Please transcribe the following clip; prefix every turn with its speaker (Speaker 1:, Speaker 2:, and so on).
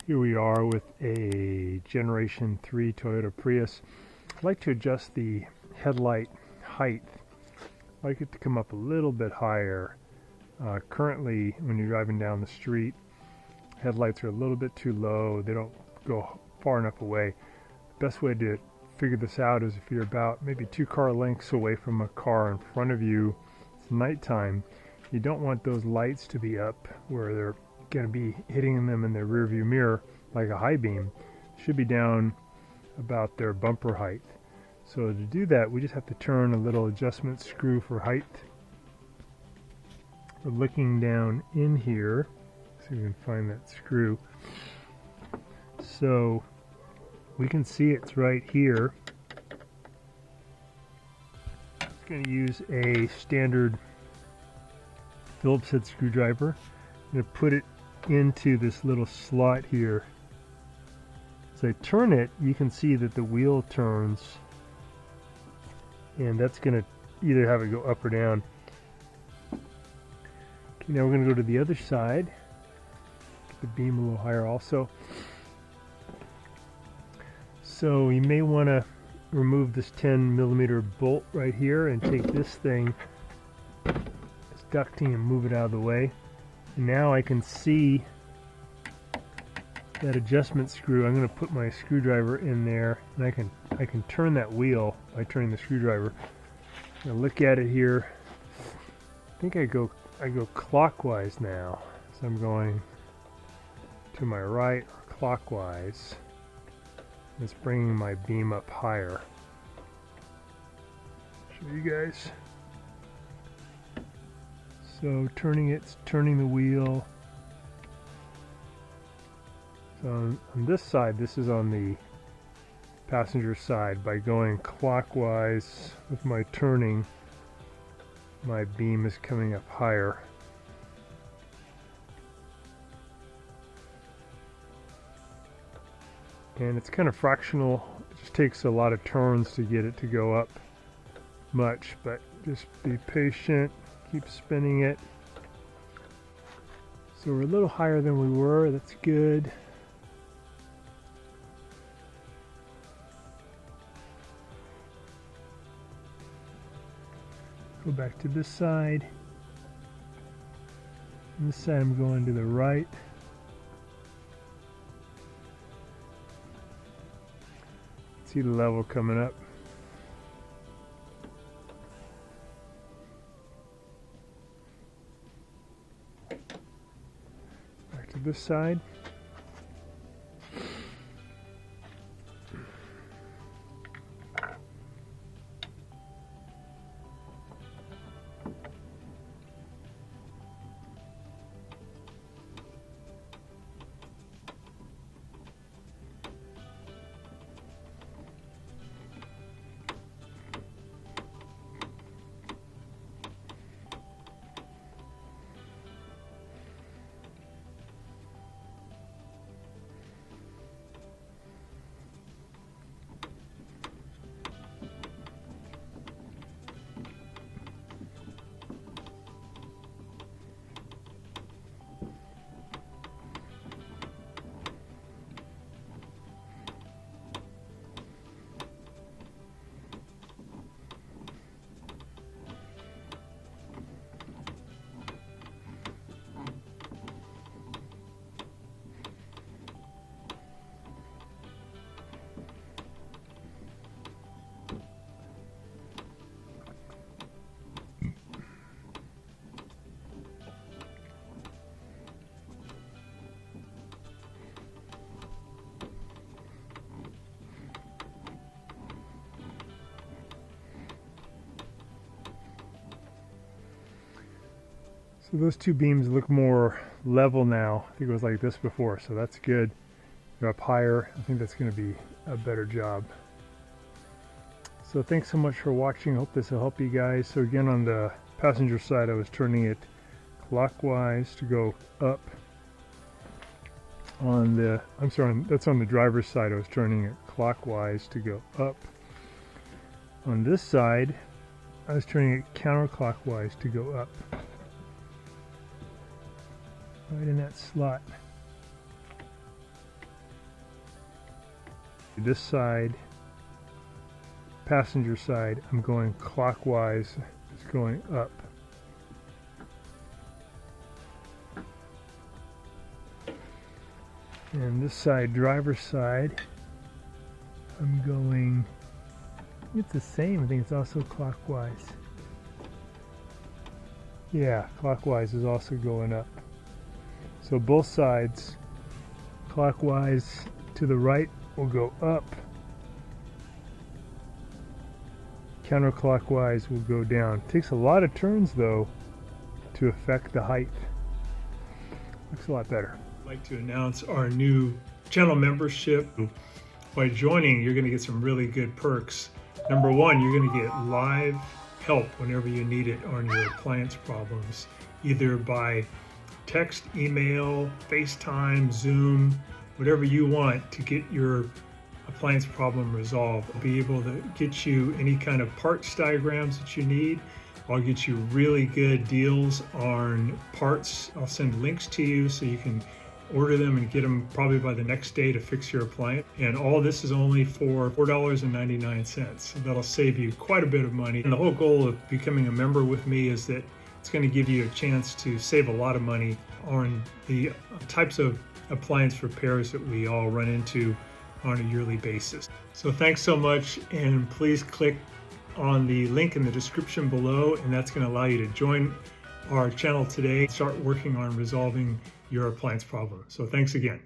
Speaker 1: Here we are with a Generation 3 Toyota Prius. I'd like to adjust the headlight height. I'd like it to come up a little bit higher. Currently, when you're driving down the street, headlights are a little bit too low. They don't go far enough away. The best way to figure this out is if you're about maybe 2 car lengths away from a car in front of you, it's nighttime, you don't want those lights to be up where they're going to be hitting them in their rear view mirror like a high beam. It should be down about their bumper height. So to do that, we just have to turn a little adjustment screw for height. We're looking down in here, see if we can find that screw. So we can see it's right here. I'm going to use a standard Phillips head screwdriver. I'm going to put it into this little slot here. As I turn it, you can see that the wheel turns, and that's going to either have it go up or down. Okay, now we're going to go to the other side. Get the beam a little higher also. So you may want to remove this 10mm bolt right here and take this thing, this ducting, and move it out of the way. And now I can see that adjustment screw. I'm going to put my screwdriver in there, and I can turn that wheel by turning the screwdriver. I'm going to look at it here. I think I go clockwise now. So I'm going to my right or clockwise. It's bringing my beam up higher. Show you guys. So it's turning the wheel. So on this side, this is on the passenger side. By going clockwise with my turning, my beam is coming up higher. And it's kind of fractional. It just takes a lot of turns to get it to go up much, but just be patient, keep spinning it. So we're a little higher than we were, that's good. Go back to this side. On this side I'm going to the right. See the level coming up. Back to this side. So those two beams look more level now. I think it was like this before, so that's good. They're up higher. I think that's going to be a better job. So thanks so much for watching. I hope this will help you guys. So again, on the passenger side, I was turning it clockwise to go up. On the, I'm sorry, that's on the driver's side. I was turning it clockwise to go up. On this side, I was turning it counterclockwise to go up. Right in that slot. This side, passenger side, I'm going clockwise, it's going up. And this side, driver's side, I'm going, it's the same, I think it's also clockwise. Yeah, clockwise is also going up. So both sides, clockwise to the right will go up, counterclockwise will go down. It takes a lot of turns though to affect the height. Looks a lot better. I'd like to announce our new channel membership. By joining, you're going to get some really good perks. Number one, you're going to get live help whenever you need it on your appliance problems, either by text, email, FaceTime, Zoom, whatever you want to get your appliance problem resolved. I'll be able to get you any kind of parts diagrams that you need. I'll get you really good deals on parts. I'll send links to you so you can order them and get them probably by the next day to fix your appliance. And all this is only for $4.99. So that'll save you quite a bit of money. And the whole goal of becoming a member with me is that it's going to give you a chance to save a lot of money on the types of appliance repairs that we all run into on a yearly basis. So thanks so much, and please click on the link in the description below, and that's going to allow you to join our channel today, start working on resolving your appliance problem. So thanks again.